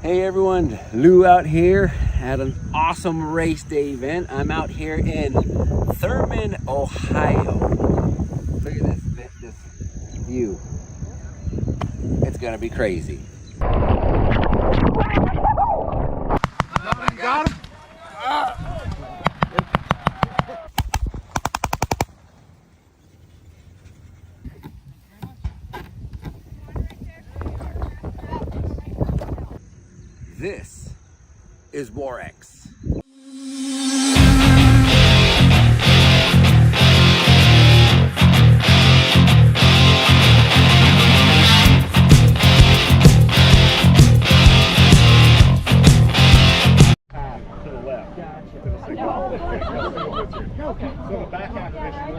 Hey everyone, Lou out here at an awesome race day event. I'm out here in Thurman, Ohio. Look at this view. It's gonna be crazy. Got him. This is Warex. To the left. To the signal. So the back half of this, you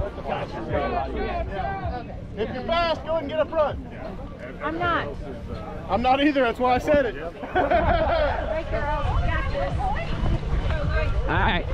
want to watch your feet. If you're fast, go ahead and get up front. I'm not. I'm not either, that's why I said it. Right, girl. Got this. All right.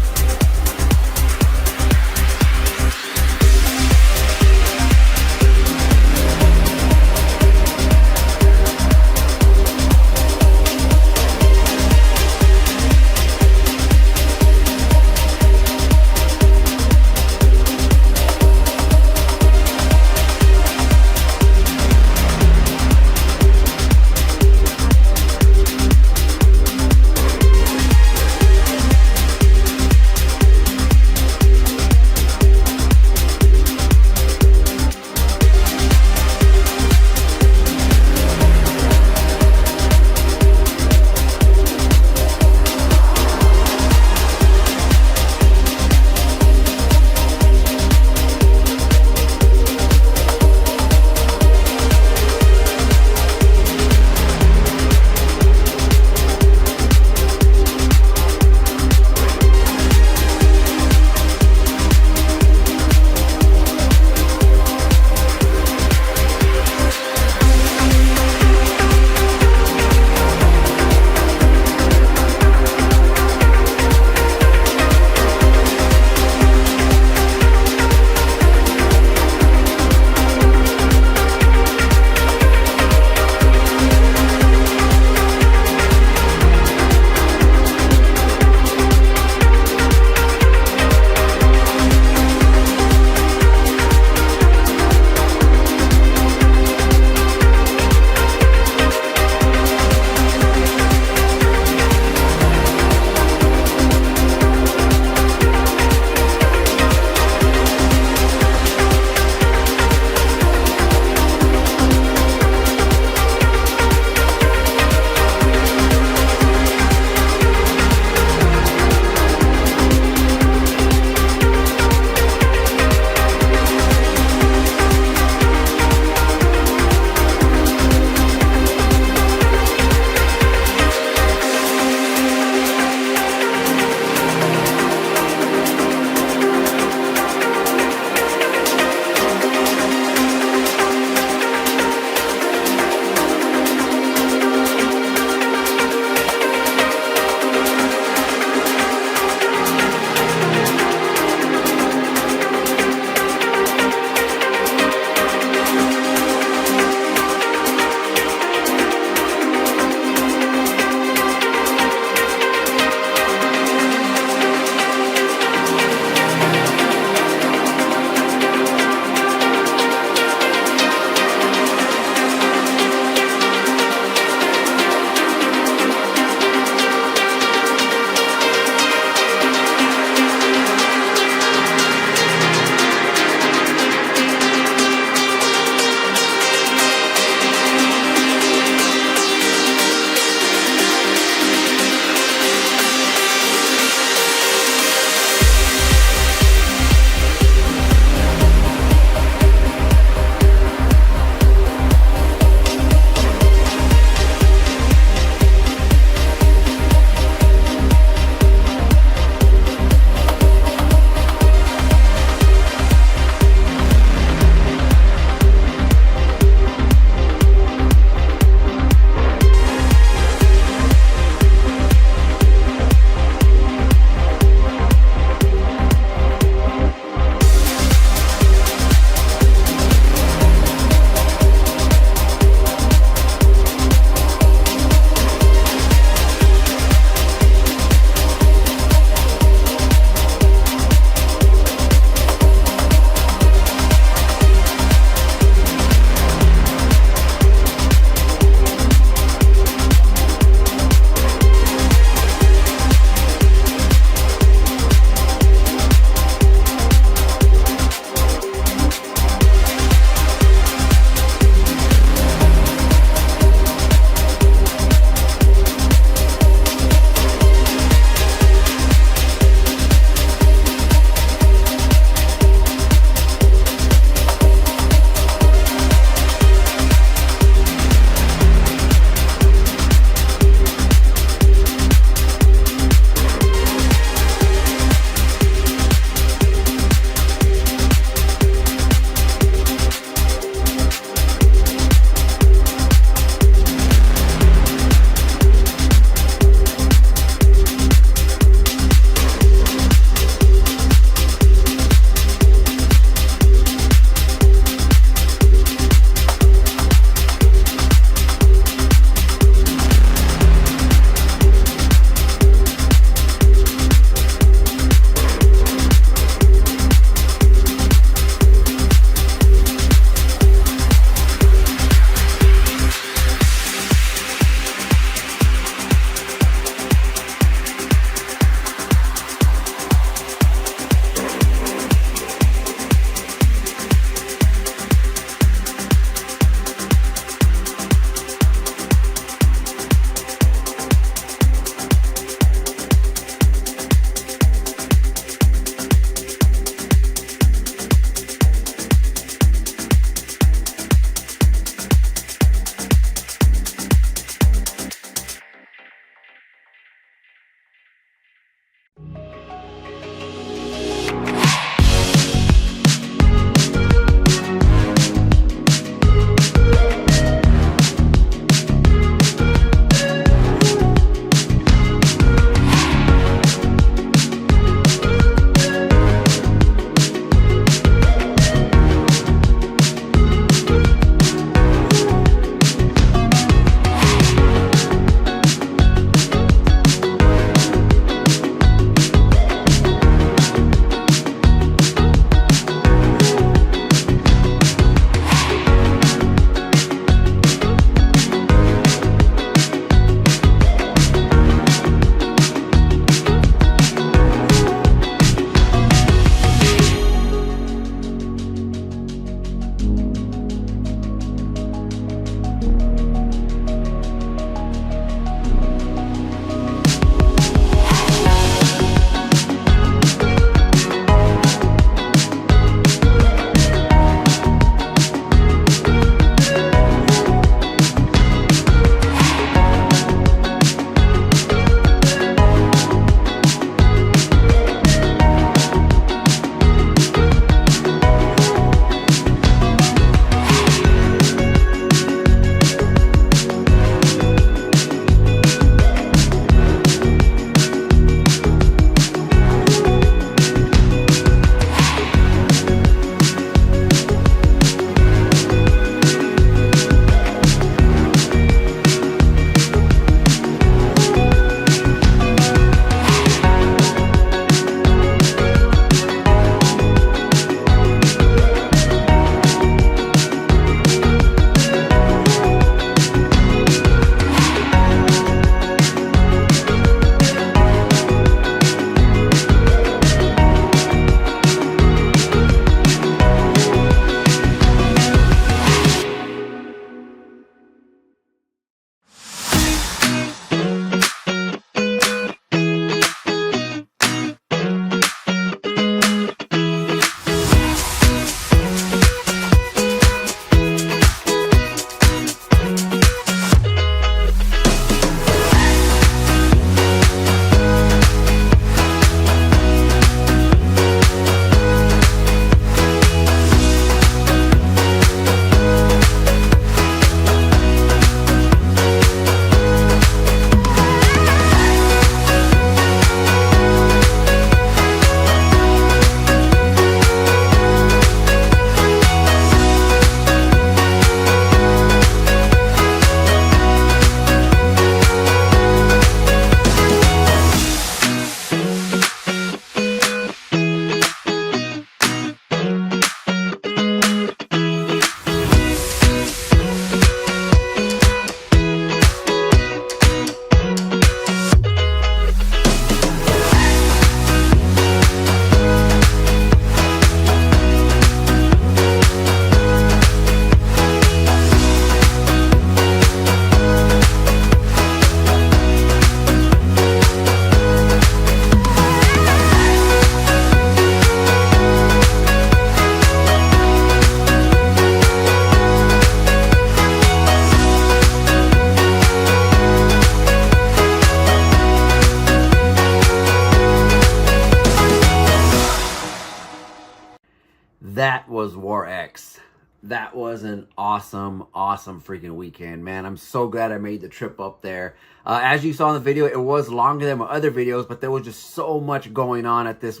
that was War X. That was an awesome freaking weekend, man. I'm so glad I made the trip up there. As you saw in the video, it was longer than my other videos, but there was just so much going on at this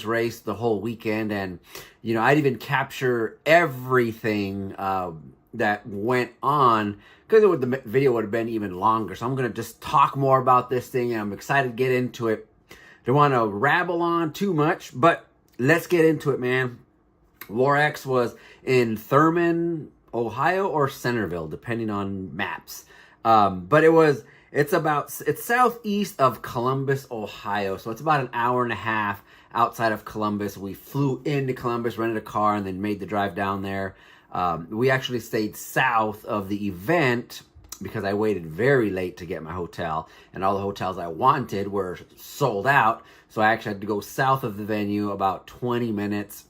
race the whole weekend. And, you know, I'd even capture everything that went on, because the video would have been even longer. So I'm going to just talk more about this thing, and I'm excited to get into it. Don't want to rabble on too much, but let's get into it, man. War X was in Thurman, Ohio, or Centerville, depending on maps. But it's southeast of Columbus, Ohio. So it's about an hour and a half outside of Columbus. We flew into Columbus, rented a car, and then made the drive down there. We actually stayed south of the event because I waited very late to get my hotel, and all the hotels I wanted were sold out. So I actually had to go south of the venue about 20 minutes.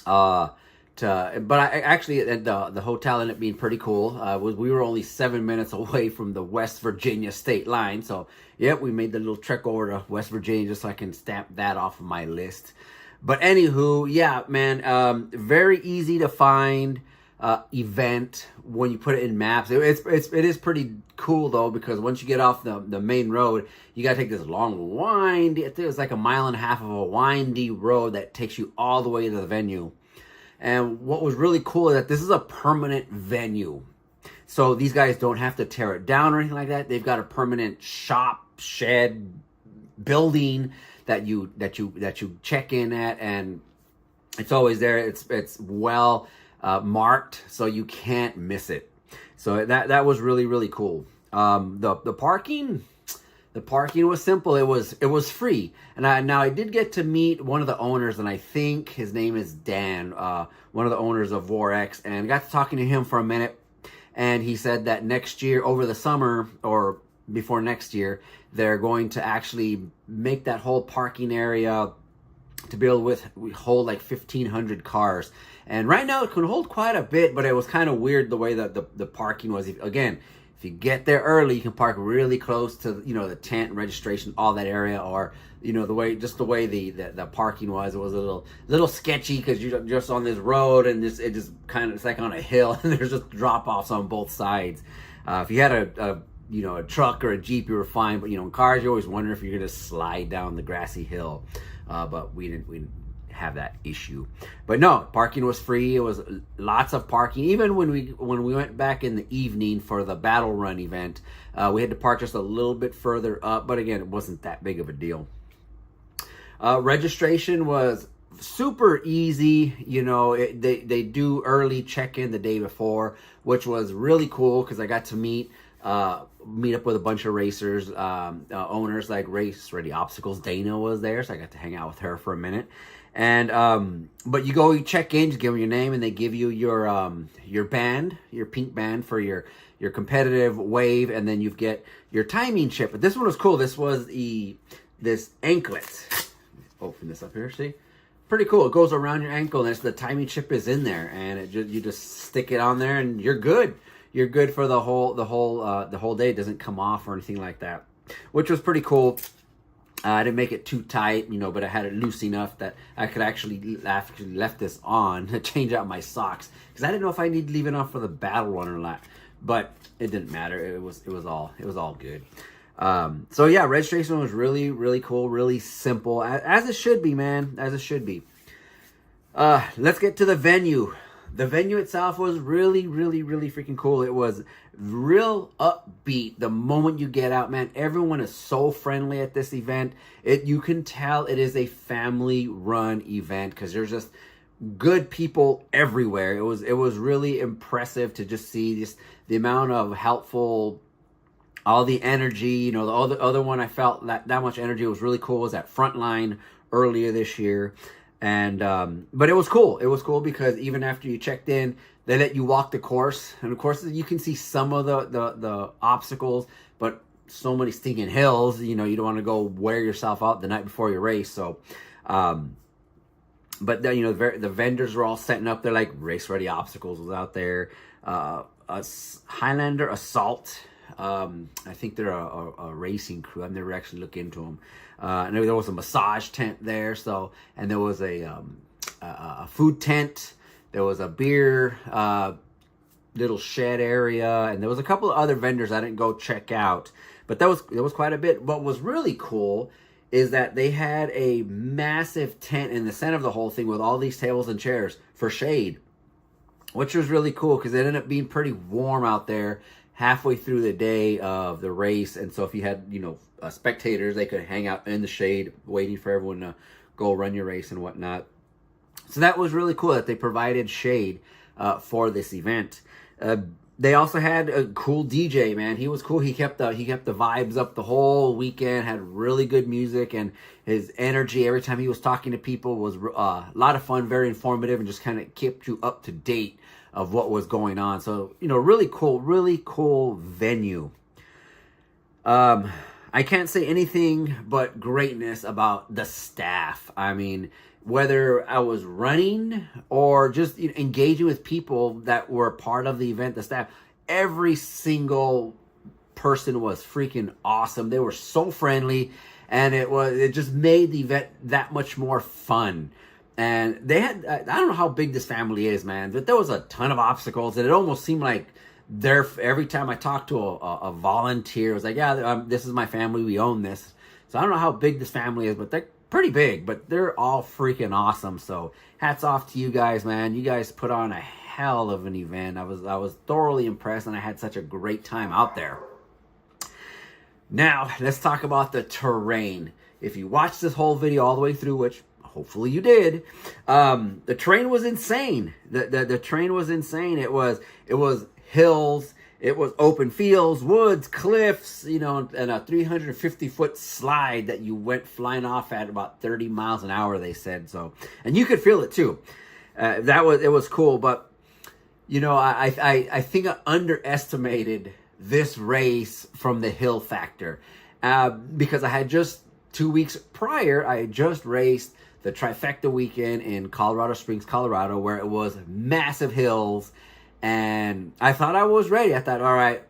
But the hotel ended up being pretty cool. We were only 7 minutes away from the West Virginia state line. So, yep, we made the little trek over to West Virginia just so I can stamp that off of my list. But anywho, yeah, man, very easy to find event when you put it in maps. It is pretty cool though, because once you get off the main road, you gotta take this long wind. It was like 1.5 miles of a windy road that takes you all the way to the venue. And what was really cool is that this is a permanent venue, so these guys don't have to tear it down or anything like that. They've got a permanent shop, shed, building that you check in at, and it's always there. It's well marked, so you can't miss it. So that was really cool. The parking was simple. It was free, and I did get to meet one of the owners, and I think his name is Dan, one of the owners of War X, and I got to talking to him for a minute. And he said that next year, over the summer or before next year, they're going to actually make that whole parking area to be able to hold like 1,500 cars. And right now it can hold quite a bit, but it was kind of weird the way that the parking was. Again, if you get there early, you can park really close to, you know, the tent and registration, all that area, or, you know, the way the parking was. It was a little sketchy because you're just on this road, and it's like on a hill, and there's just drop offs on both sides. If you had a truck or a Jeep, you were fine, but, you know, in cars, you always wonder if you're gonna slide down the grassy hill. But we didn't have that issue. But no, parking was free. It was lots of parking. Even when we went back in the evening for the Battle Run event, we had to park just a little bit further up, but again, it wasn't that big of a deal. Registration was super easy. You know, they do early check-in the day before, which was really cool because I got to meet up with a bunch of racers, owners like Race Ready Obstacles. Dana was there, so I got to hang out with her for a minute. And but you check in, just give them your name, and they give you your band, your pink band for your competitive wave, and then you get your timing chip. But this one was cool. This was this anklet. Open this up here, see? Pretty cool. It goes around your ankle, and the timing chip is in there, and you just stick it on there, and you're good. You're good for the whole day. It doesn't come off or anything like that, which was pretty cool. I didn't make it too tight, you know, but I had it loose enough that I could actually left this on to change out my socks, because I didn't know if I needed to leave it on for the Battle Run or not. But it didn't matter. It was all good. So yeah, registration was really cool, really simple, as it should be, man, as it should be. Let's get to the venue. The venue itself was really freaking cool. It was real upbeat the moment you get out, man. Everyone is so friendly at this event. You can tell it is a family-run event because there's just good people everywhere. It was really impressive to just see just the amount of helpful, all the energy. You know, the other one I felt that much energy was really cool was at Frontline earlier this year. And but it was cool. It was cool because even after you checked in, they let you walk the course, and of course you can see some of the obstacles, but so many stinking hills. You know, you don't want to go wear yourself out the night before your race. So, but then, you know, the vendors were all setting up. They're like Race Ready Obstacles was out there. Highlander Assault. I think they're a racing crew. I've never actually looked into them. And there was a massage tent there. So, and there was a a food tent. There was a beer little shed area, and there was a couple of other vendors I didn't go check out, but there was quite a bit. What was really cool is that they had a massive tent in the center of the whole thing with all these tables and chairs for shade, which was really cool because it ended up being pretty warm out there halfway through the day of the race. And so if you had, spectators, they could hang out in the shade waiting for everyone to go run your race and whatnot. So that was really cool that they provided shade for this event. They also had a cool DJ, man. He was cool. He kept the vibes up the whole weekend, had really good music, and his energy every time he was talking to people was a lot of fun, very informative, and just kind of kept you up to date of what was going on. So, really cool venue. I can't say anything but greatness about the staff. I mean, whether I was running or just engaging with people that were part of the event, the staff, every single person was freaking awesome. They were so friendly, and it just made the event that much more fun. And they had, I don't know how big this family is, man, but there was a ton of obstacles, and it almost seemed like every time I talked to a volunteer, it was like, yeah, this is my family, we own this. So I don't know how big this family is, but they're pretty big, but they're all freaking awesome. So hats off to you guys, man. You guys put on a hell of an event. I was thoroughly impressed, and I had such a great time out there. Now, let's talk about the terrain. If you watched this whole video all the way through, which hopefully you did, the terrain was insane. The terrain was insane. It was hills, it was open fields, woods, cliffs, and a 350-foot slide that you went flying off at about 30 miles an hour, they said. So, and you could feel it too. It was cool, but I think I underestimated this race from the hill factor, because I had just 2 weeks prior, I had just raced the Trifecta weekend in Colorado Springs, Colorado, where it was massive hills. And I thought I was ready. I thought, all right,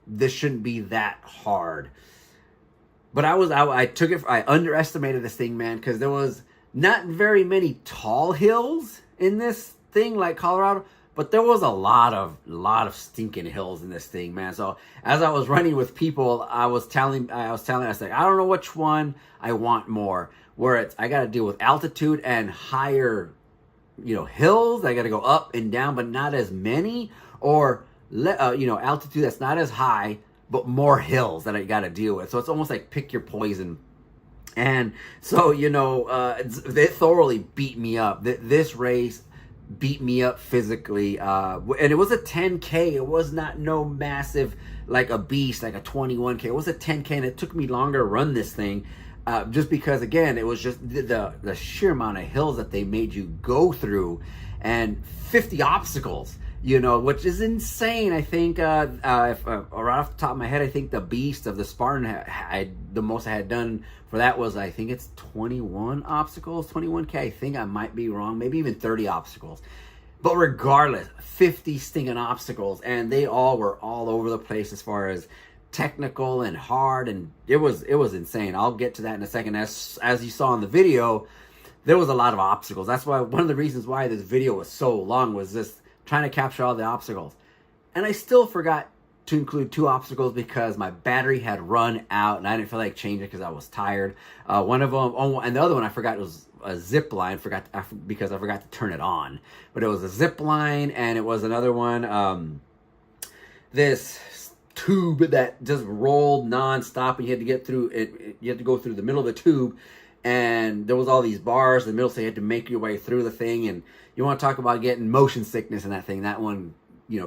this shouldn't be that hard. But I underestimated this thing, man, because there was not very many tall hills in this thing like Colorado, but there was a lot of stinking hills in this thing, man. So as I was running with people, I was telling, I said, I don't know which one I want more. Where I got to deal with altitude and higher hills. I got to go up and down, but not as many, or altitude that's not as high, but more hills that I got to deal with. So it's almost like pick your poison. And so they thoroughly beat me up. This race beat me up physically, and it was a 10K. It was not no massive like a beast, like a 21K. It was a 10K, and it took me longer to run this thing. Just because, again, it was just the sheer amount of hills that they made you go through, and 50 obstacles, which is insane. I think, right off the top of my head, I think the beast of the Spartan, the most I had done for that was, I think it's 21 obstacles, 21K. I think I might be wrong, maybe even 30 obstacles. But regardless, 50 stinking obstacles, and they all were all over the place as far as technical and hard, and it was insane. I'll get to that in a second. As you saw in the video, there was a lot of obstacles. That's why one of the reasons why this video was so long was just trying to capture all the obstacles. And I still forgot to include 2 obstacles because my battery had run out and I didn't feel like changing because I was tired. One of them, and the other one I forgot was a zip line. Because I forgot to turn it on. But it was a zip line, and it was another one. This tube that just rolled non-stop, and you had to get through it. You had to go through the middle of the tube, and there was all these bars in the middle, so you had to make your way through the thing. And you want to talk about getting motion sickness in that thing. That one,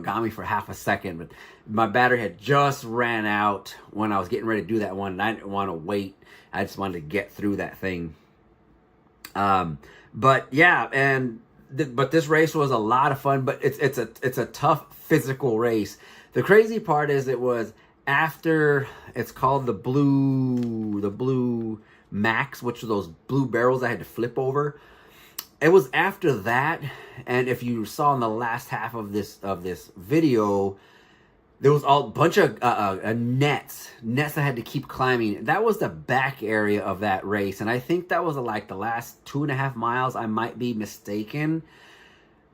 got me for half a second. But my battery had just ran out when I was getting ready to do that one, and I didn't want to wait. I just wanted to get through that thing. But yeah, but this race was a lot of fun. But it's a tough physical race. The crazy part is it was after, it's called the Blue Max, which are those blue barrels I had to flip over. It was after that, and if you saw in the last half of this video, there was a bunch of nets that I had to keep climbing. That was the back area of that race, and I think that was like the last 2.5 miles. I might be mistaken,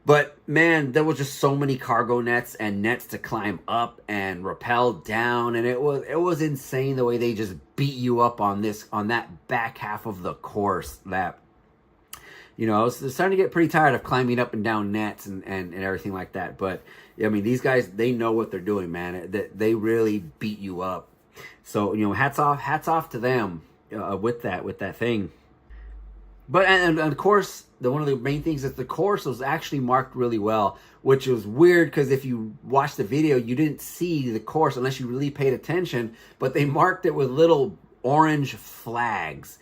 but man, there was just so many cargo nets and nets to climb up and rappel down, and it was insane the way they just beat you up on that back half of the course. That, you know, I was starting to get pretty tired of climbing up and down nets and everything like that. But I mean, these guys, they know what they're doing, man. They really beat you up. So, you know, hats off to them with that thing. But and of course, one of the main things is the course was actually marked really well, which was weird because if you watch the video, you didn't see the course unless you really paid attention. But they marked it with little orange flags.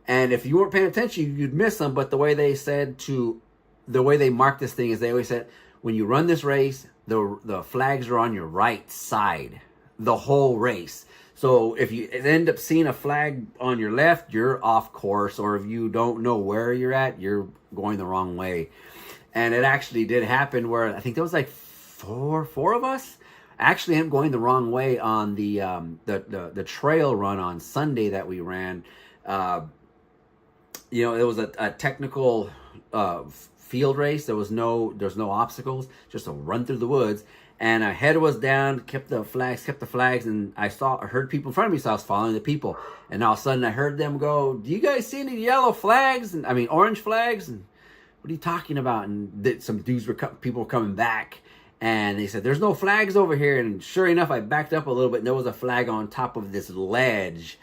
And if you weren't paying attention, you'd miss them. But the way they mark this thing is they always said, when you run this race, the flags are on your right side, the whole race. So if you end up seeing a flag on your left, you're off course. Or if you don't know where you're at, you're going the wrong way. And it actually did happen where I think there was like four of us actually ended up going the wrong way on the trail run on Sunday that we ran. You know, it was a technical field race. There's no obstacles, just a run through the woods. And our head was down, kept the flags, and I heard people in front of me, so I was following the people. And all of a sudden I heard them go, "Do you guys see any yellow flags? Orange flags? And what are you talking about?" And some dudes people were coming back, and they said, "There's no flags over here." And sure enough, I backed up a little bit, and there was a flag on top of this ledge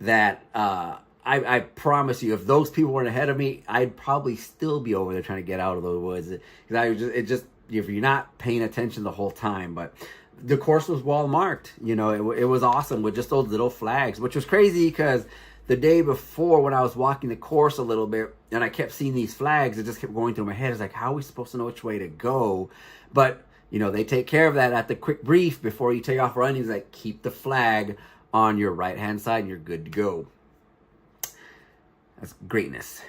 that I promise you, if those people weren't ahead of me, I'd probably still be over there trying to get out of the woods. Because if you're not paying attention the whole time. But the course was well marked. You know, it was awesome with just those little flags, which was crazy because the day before when I was walking the course a little bit and I kept seeing these flags, it just kept going through my head. It's like, how are we supposed to know which way to go? But, you know, they take care of that at the quick brief before you take off running. It's like, keep the flag on your right-hand side and you're good to go. That's greatness.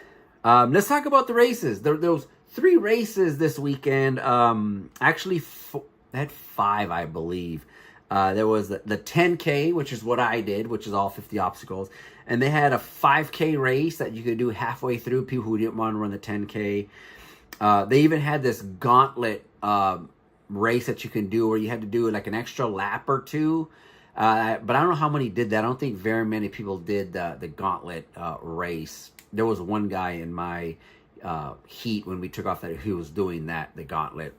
Let's talk about the races. There was 3 races this weekend. Actually, they had 5, I believe. There was the 10K, which is what I did, which is all 50 obstacles. And they had a 5K race that you could do halfway through, people who didn't want to run the 10K. They even had this gauntlet race that you can do where you had to do like an extra lap or 2. But I don't know how many did that. I don't think very many people did the gauntlet race. There was one guy in my heat when we took off that he was doing the gauntlet.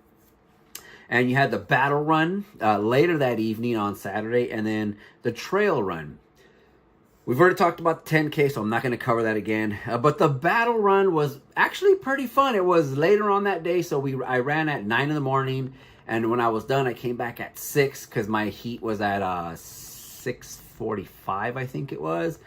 And you had the battle run later that evening on Saturday, and then the trail run. We've already talked about the 10K, so I'm not going to cover that again. But the battle run was actually pretty fun. It was later on that day, so I ran at 9 in the morning. And when I was done, I came back at 6 because my heat was at 6:45, I think it was.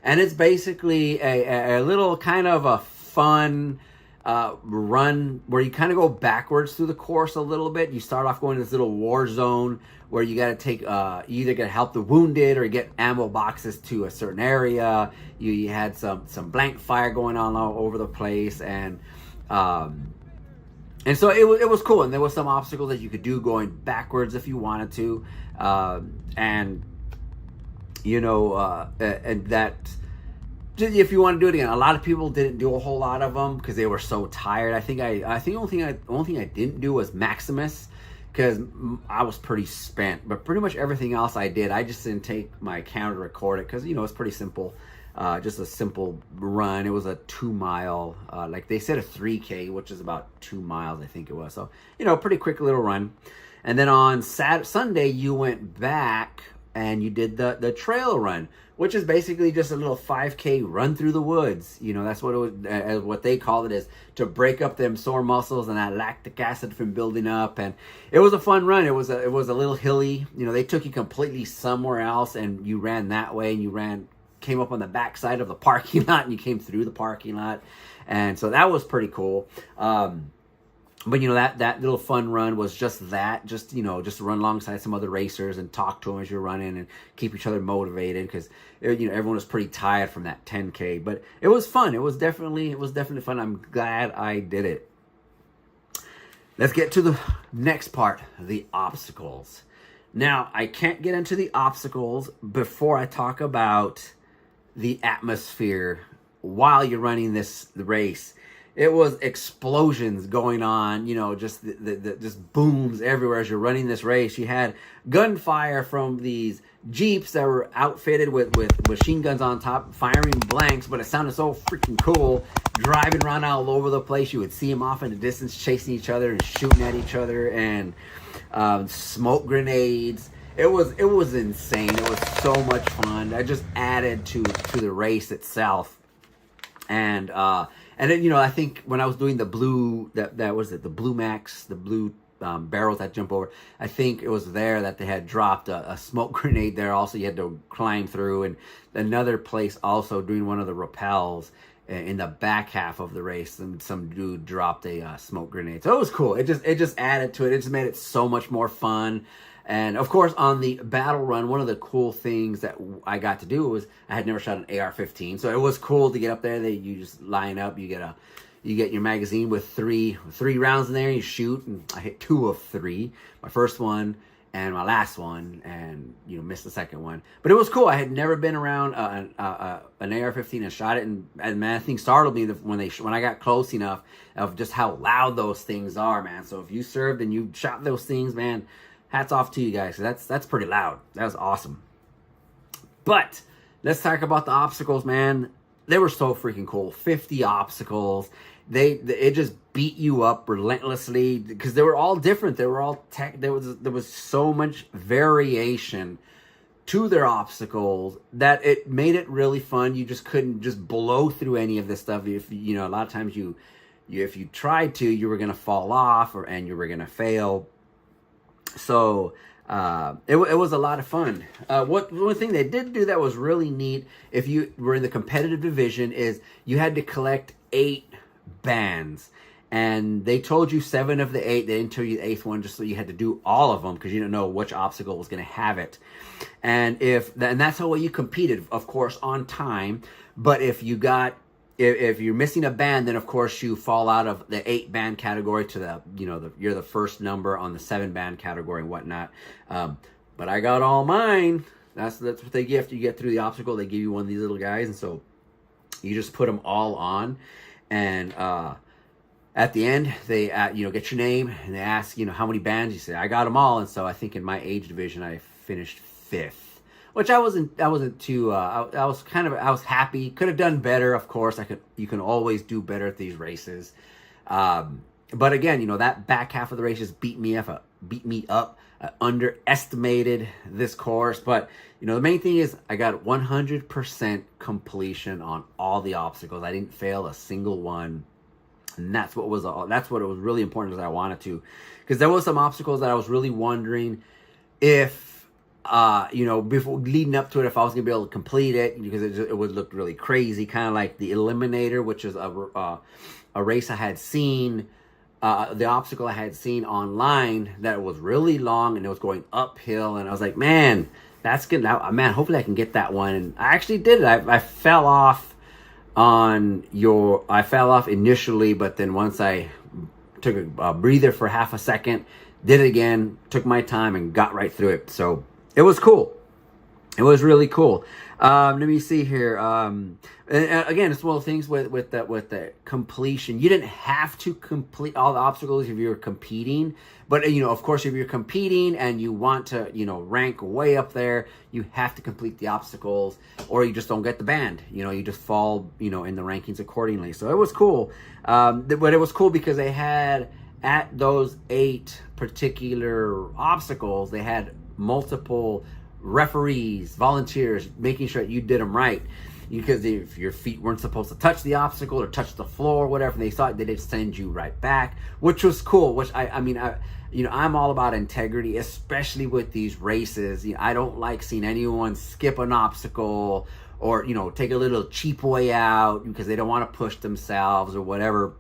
And it's basically a little kind of a fun run where you kind of go backwards through the course a little bit. You start off going to this little war zone where you got to take, you either got to help the wounded or get ammo boxes to a certain area. You had some blank fire going on all over the place. And so it was cool, and there was some obstacles that you could do going backwards if you wanted to, and you know, and that if you want to do it again. A lot of people didn't do a whole lot of them because they were so tired. I think the only thing I didn't do was Maximus because I was pretty spent. But pretty much everything else I did. I just didn't take my camera to record it because, you know, it's pretty simple. Just a simple run. It was a 2-mile, like they said, a 3K, which is about 2 miles, I think it was. So, you know, pretty quick little run. And then on Sunday, you went back and you did the trail run, which is basically just a little 5K run through the woods. You know, that's what it was, what they call it, is to break up them sore muscles and that lactic acid from building up. And it was a fun run. It was a little hilly. You know, they took you completely somewhere else and you ran that way, and you came up on the back side of the parking lot and you came through the parking lot. And so that was pretty cool. But, you know, that little fun run was just that. Just, you know, just run alongside some other racers and talk to them as you're running and keep each other motivated because, you know, everyone was pretty tired from that 10K. But it was fun. It was definitely fun. I'm glad I did it. Let's get to the next part, the obstacles. Now, I can't get into the obstacles before I talk about the atmosphere while you're running the race. It was explosions going on, you know, just just booms everywhere as you're running this race. You had gunfire from these Jeeps that were outfitted with machine guns on top, firing blanks, but it sounded so freaking cool. Driving around all over the place. You would see them off in the distance chasing each other and shooting at each other, and smoke grenades. It was insane. It was so much fun. That just added to the race itself. And then, you know, I think when I was doing the blue, that was it, the Blue Max, the blue barrels that jump over, I think it was there that they had dropped a smoke grenade there. Also, you had to climb through, and another place also doing one of the rappels in the back half of the race, and some dude dropped a smoke grenade. So it was cool. It just added to it. It just made it so much more fun. And of course, on the battle run, one of the cool things that I got to do was I had never shot an AR-15, so it was cool to get up there. You just line up, you get your magazine with three rounds in there, you shoot, and I hit 2 of 3. My first one and my last one, and you know, missed the second one. But it was cool. I had never been around an AR-15 and shot it, and man, that thing startled me when I got close enough of just how loud those things are, man. So if you served and you shot those things, man, hats off to you guys. That's pretty loud. That was awesome. But let's talk about the obstacles, man. They were so freaking cool. 50 obstacles. It just beat you up relentlessly because they were all different. They were all there was so much variation to their obstacles that it made it really fun. You just couldn't just blow through any of this stuff. If you know, a lot of times if you tried to, you were gonna fall off and you were gonna fail. So it was a lot of fun. One thing they did do that was really neat, if you were in the competitive division, is you had to collect 8 bands, and they told you 7 of the 8. They didn't tell you the 8th one, just so you had to do all of them because you didn't know which obstacle was going to have it. And that's how you competed, of course, on time. But if you're missing a band, then of course you fall out of the 8 band category to you're the first number on the 7 band category and whatnot. But I got all mine. That's what they give you get through the obstacle. They give you one of these little guys, and so you just put them all on. And at the end, they get your name, and they ask how many bands. You say I got them all, and so I think in my age division I finished 5th. Which I wasn't too. I was happy. Could have done better, of course. You can always do better at these races. But again, that back half of the races beat me up. I underestimated this course, but the main thing is I got 100% completion on all the obstacles. I didn't fail a single one, and that's what it was really important, as I wanted to, because there was some obstacles that I was really wondering if. Before leading up to it, if I was gonna be able to complete it, because it would look really crazy, kind of like the Eliminator, which is a race I had seen, the obstacle I had seen online that was really long and it was going uphill, and I was like, man, that's good. Man, hopefully I can get that one, and I actually did it. I fell off initially, but then once I took a breather for half a second, did it again, took my time, and got right through it. So it was cool. It was really cool. Let me see here. And again, it's one of the things with the completion. You didn't have to complete all the obstacles if you were competing, but of course, if you're competing and you want to rank way up there, you have to complete the obstacles, or you just don't get the band. You just fall in the rankings accordingly. So it was cool. But it was cool because they had, at those 8 particular obstacles, they had multiple referees, volunteers, making sure that you did them right. Because if your feet weren't supposed to touch the obstacle or touch the floor or whatever, they thought they'd send you right back, which was cool. Which I'm all about integrity, especially with these races. I don't like seeing anyone skip an obstacle or take a little cheap way out because they don't want to push themselves or whatever.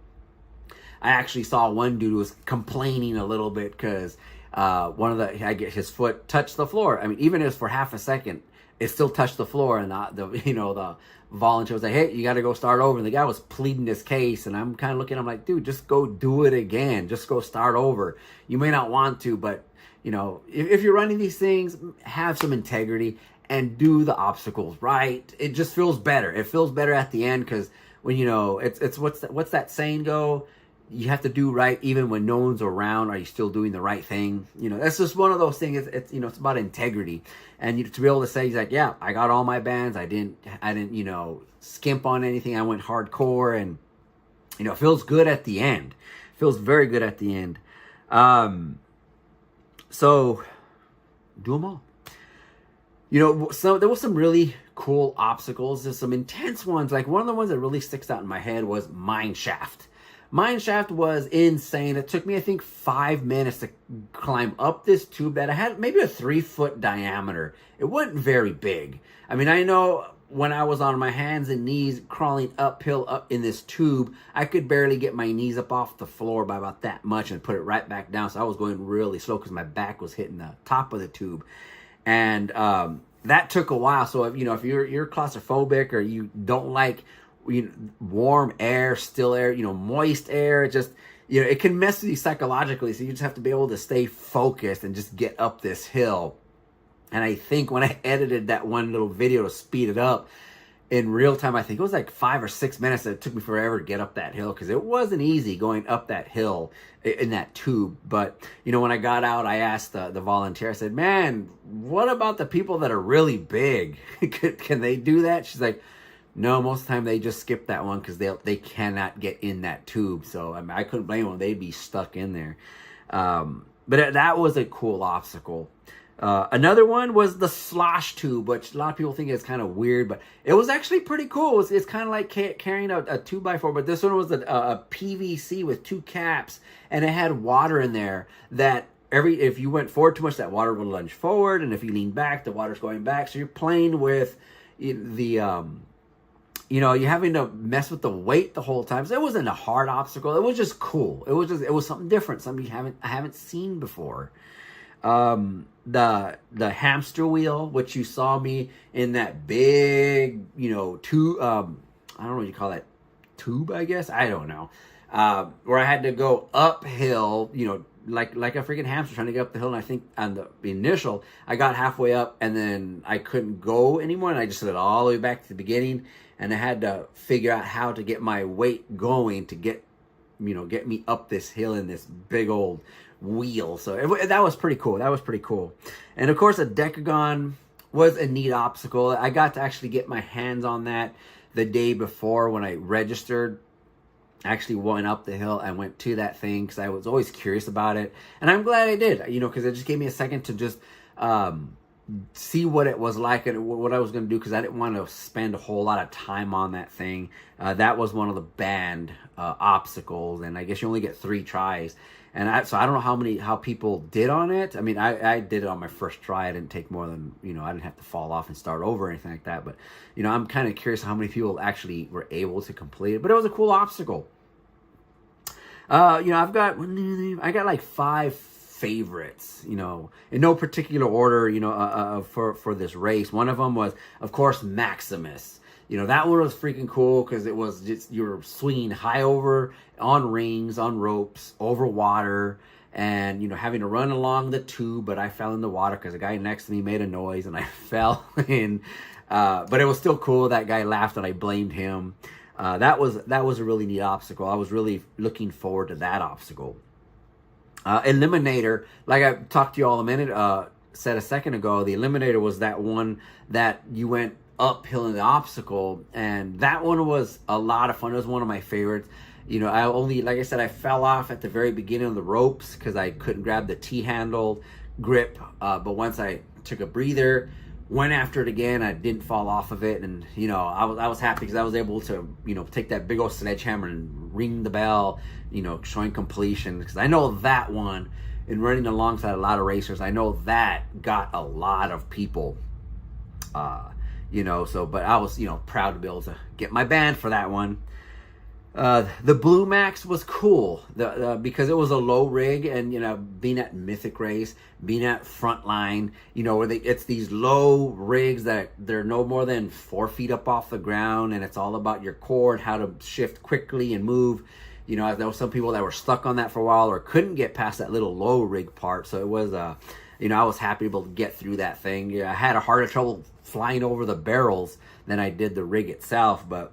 I actually saw one dude who was complaining a little bit because his foot touched the floor. I mean, even if it's for half a second, it still touched the floor, and the volunteer was like, "Hey, you got to go start over." And the guy was pleading his case, and I'm kind of looking at him like, "Dude, just go do it again. Just go start over. You may not want to, but You know, if you're running these things, have some integrity and do the obstacles right. It just feels better. It feels better at the end, because when, you know, it's what's that saying go? You have to do right even when no one's around. Are you still doing the right thing? You know, that's just one of those things. It's you know, it's about integrity, and to be able to say, he's like, yeah, I got all my bands. I didn't you know, skimp on anything. I went hardcore, and you know, it feels good at the end. It feels very good at the end. So do them all. You know, so there was some really cool obstacles. There's some intense ones. Like one of the ones that really sticks out in my head was Mine Shaft. Mine Shaft was insane. It took me, I think, 5 minutes to climb up this tube that I had maybe a 3-foot diameter. It wasn't very big. I mean, I know when I was on my hands and knees crawling uphill up in this tube, I could barely get my knees up off the floor by about that much and put it right back down. So I was going really slow because my back was hitting the top of the tube. And that took a while. So if, you know, if you're claustrophobic or you don't like warm air, still air, you know, moist air, just, you know, it can mess with you psychologically. So you just have to be able to stay focused and just get up this hill. And I think when I edited that one little video to speed it up in real time, I think it was like 5 or 6 minutes. It took me forever to get up that hill, because it wasn't easy going up that hill in that tube. But, you know, when I got out, I asked the volunteer, I said, man, what about the people that are really big? Can they do that? She's like, no, most of the time they just skip that one because they cannot get in that tube. So I mean, I couldn't blame them. They'd be stuck in there. But that was a cool obstacle. Another one was the slosh tube, which a lot of people think is kind of weird, but it was actually pretty cool. It's kind of like carrying a 2x4, but this one was a PVC with 2 caps, and it had water in there that if you went forward too much, that water would lunge forward, and if you lean back, the water's going back. So you're playing with the you know, you're having to mess with the weight the whole time. So it wasn't a hard obstacle. It was just cool. It was something different, something I haven't seen before. The hamster wheel, which you saw me in that big, you know, tube, I don't know what you call that, tube, I guess, I don't know, where I had to go uphill, you know, like a freaking hamster trying to get up the hill. And I think on the initial, I got halfway up and then I couldn't go anymore, and I just slid all the way back to the beginning, and I had to figure out how to get my weight going to get me up this hill in this big old wheel. So that was pretty cool. And of course, a decagon was a neat obstacle. I got to actually get my hands on that the day before when I registered. I actually went up the hill and went to that thing because I was always curious about it, and I'm glad I did, you know, because it just gave me a second to just see what it was like and what I was going to do, because I didn't want to spend a whole lot of time on that thing. That was one of the banned obstacles, and I guess you only get 3 tries. And so I don't know how people did on it. I mean, I did it on my first try. I didn't take more than, you know, I didn't have to fall off and start over or anything like that. But, you know, I'm kind of curious how many people actually were able to complete it. But it was a cool obstacle. You know, I got like 5 favorites, you know, in no particular order, you know, for this race. One of them was, of course, Maximus. You know, that one was freaking cool because it was just, you were swinging high over on rings, on ropes, over water, and, you know, having to run along the tube. But I fell in the water because the guy next to me made a noise and I fell in. But it was still cool. That guy laughed and I blamed him. That was a really neat obstacle. I was really looking forward to that obstacle. Eliminator, like I talked to you all said a second ago, the Eliminator was that one that you went uphill in the obstacle, and that one was a lot of fun. It was one of my favorites. You know, like I said, I fell off at the very beginning of the ropes because I couldn't grab the T-handle grip, but once I took a breather, went after it again, I didn't fall off of it, and, you know, I was happy because I was able to, you know, take that big old sledgehammer and ring the bell, you know, showing completion, because I know that one, in running alongside a lot of racers, I know that got a lot of people, you know, so, but I was, you know, proud to be able to get my band for that one. The Blue Max was cool because it was a low rig, and, you know, being at Mythic Race, being at Frontline, you know, where it's these low rigs that they're no more than 4 feet up off the ground, and it's all about your core and how to shift quickly and move. You know, there were some people that were stuck on that for a while or couldn't get past that little low rig part. So it was, you know, I was happy able to get through that thing. Yeah, I had a harder trouble flying over the barrels than I did the rig itself, but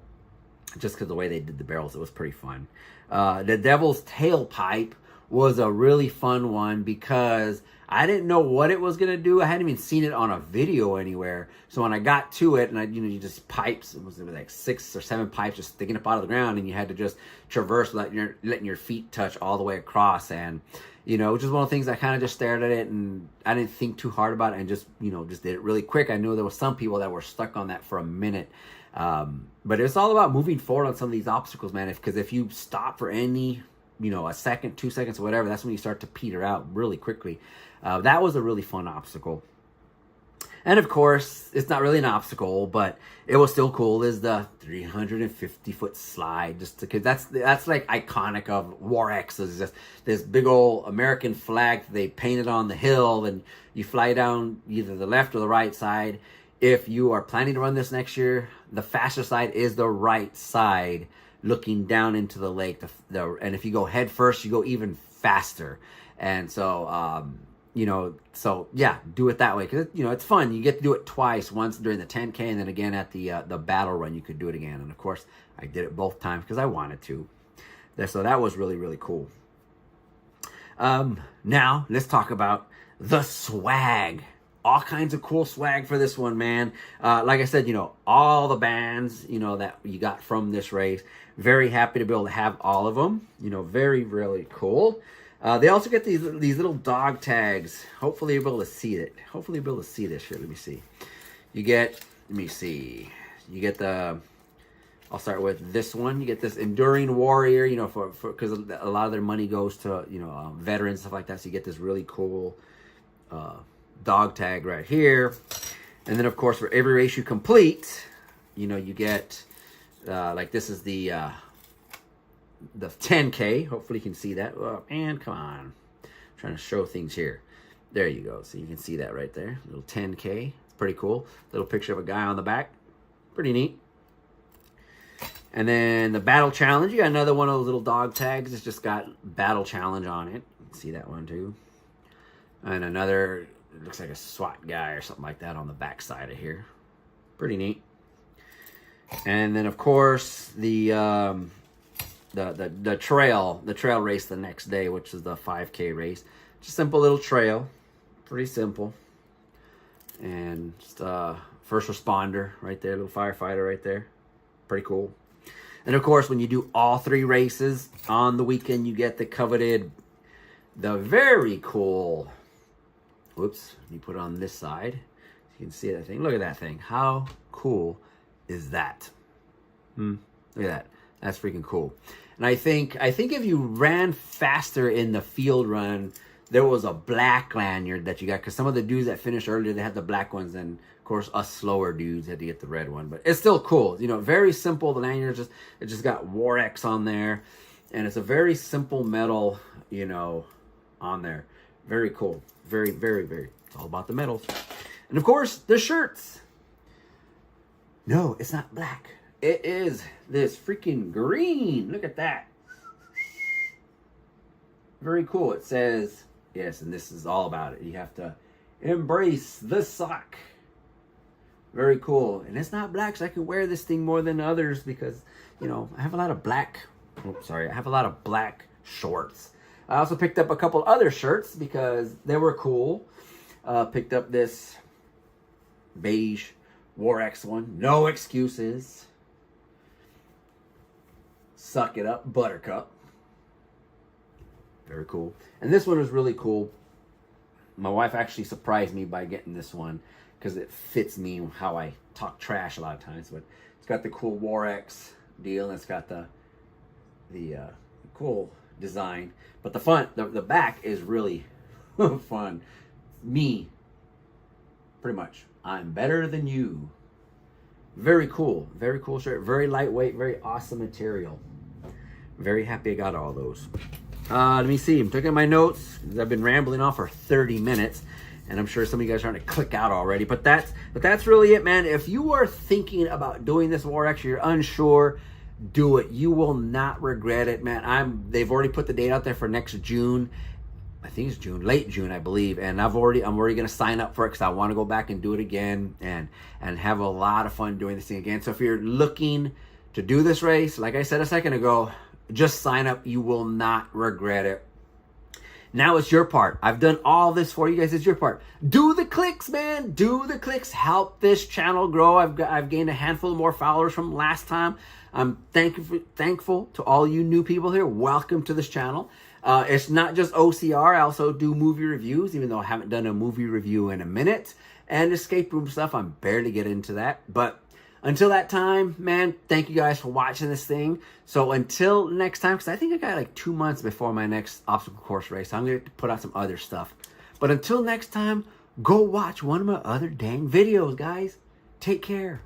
just because the way they did the barrels, it was pretty fun. The Devil's Tailpipe was a really fun one because I didn't know what it was going to do. I hadn't even seen it on a video anywhere. So when I got to it, and you just pipes, it was like 6 or 7 pipes just sticking up out of the ground, and you had to just traverse letting your feet touch all the way across. And, you know, just one of the things I kind of just stared at it, and I didn't think too hard about it, and just, you know, just did it really quick. I knew there was some people that were stuck on that for a minute. But it's all about moving forward on some of these obstacles, man. Because if you stop for any, you know, a second, 2 seconds, or whatever, that's when you start to peter out really quickly. That was a really fun obstacle. And of course, it's not really an obstacle, but it was still cool, is the 350-foot slide. Just because that's like iconic of War-X. It's just this big old American flag that they painted on the hill, and you fly down either the left or the right side. If you are planning to run this next year, the faster side is the right side, looking down into the lake. And if you go head first, you go even faster. And so, you know, so yeah, do it that way, because, you know, it's fun. You get to do it twice, once during the 10K and then again at the battle run. You could do it again. And of course, I did it both times because I wanted to. So that was really, really cool. Now let's talk about the swag. All kinds of cool swag for this one, man. Like I said, you know, all the bands, you know, that you got from this race. Very happy to be able to have all of them. You know, very, really cool. They also get these little dog tags. Hopefully you'll be able to see it. Hopefully you'll be able to see this. Here, let me see. You get, let me see. You get the, I'll start with this one. You get this Enduring Warrior, you know, because a lot of their money goes to, you know, veterans, stuff like that. So you get this really cool dog tag right here. And then, of course, for every race you complete, you know, you get, like this is the 10K. Hopefully you can see that. Oh, man, come on. I'm trying to show things here. There you go. So you can see that right there. Little 10K. It's pretty cool. Little picture of a guy on the back. Pretty neat. And then the Battle Challenge. You got another one of those little dog tags. It's just got Battle Challenge on it. You can see that one too. And another, it looks like a SWAT guy or something like that on the back side of here. Pretty neat. And then, of course, the trail race the next day, which is the 5K race. Just a simple little trail, pretty simple. And just first responder right there, little firefighter right there, pretty cool. And of course, when you do all 3 races on the weekend, you get the coveted, the very cool. Whoops, you put it on this side. You can see that thing. Look at that thing. How cool is that? Look at that. That's freaking cool. And I think if you ran faster in the field run, there was a black lanyard that you got, because some of the dudes that finished earlier, they had the black ones, and of course us slower dudes had to get the red one. But it's still cool. You know, very simple. The lanyard it just got War-X on there, and it's a very simple metal, you know, on there. Very cool. Very, very, very. It's all about the metals. And of course, the shirts. No, it's not black. It is this freaking green. Look at that. Very cool. It says, yes, and this is all about it. You have to embrace the sock. Very cool. And it's not black, so I can wear this thing more than others because, you know, I have a lot of black. I have a lot of black shorts. I also picked up a couple other shirts because they were cool. Picked up this beige War-X one. No excuses. Suck it up, Buttercup. Very cool. And this one was really cool. My wife actually surprised me by getting this one because it fits me how I talk trash a lot of times. But it's got the cool War-X deal, and it's got the cool design. But the back is really fun. Me, pretty much. I'm better than you. Very cool shirt. Very lightweight, very awesome material. Very happy I got all those. Let me see. I'm taking my notes because I've been rambling on for 30 minutes, and I'm sure some of you guys are trying to click out already. But that's really it, man. If you are thinking about doing this War-X, you're unsure, do it. You will not regret it, man. They've already put the date out there for next June. I think it's June, late June, I believe. And I'm already going to sign up for it because I want to go back and do it again and have a lot of fun doing this thing again. So if you're looking to do this race, like I said a second ago, just sign up. You will not regret it. Now it's your part. I've done all this for you guys. It's your part. Do the clicks, man. Do the clicks. Help this channel grow. I've gained a handful more followers from last time. I'm thankful to all you new people here. Welcome to this channel. It's not just OCR. I also do movie reviews, even though I haven't done a movie review in a minute. And escape room stuff. I'm barely getting into that. But until that time, man, thank you guys for watching this thing. So until next time, because I think I got like 2 months before my next obstacle course race. So I'm going to put out some other stuff. But until next time, go watch one of my other dang videos, guys. Take care.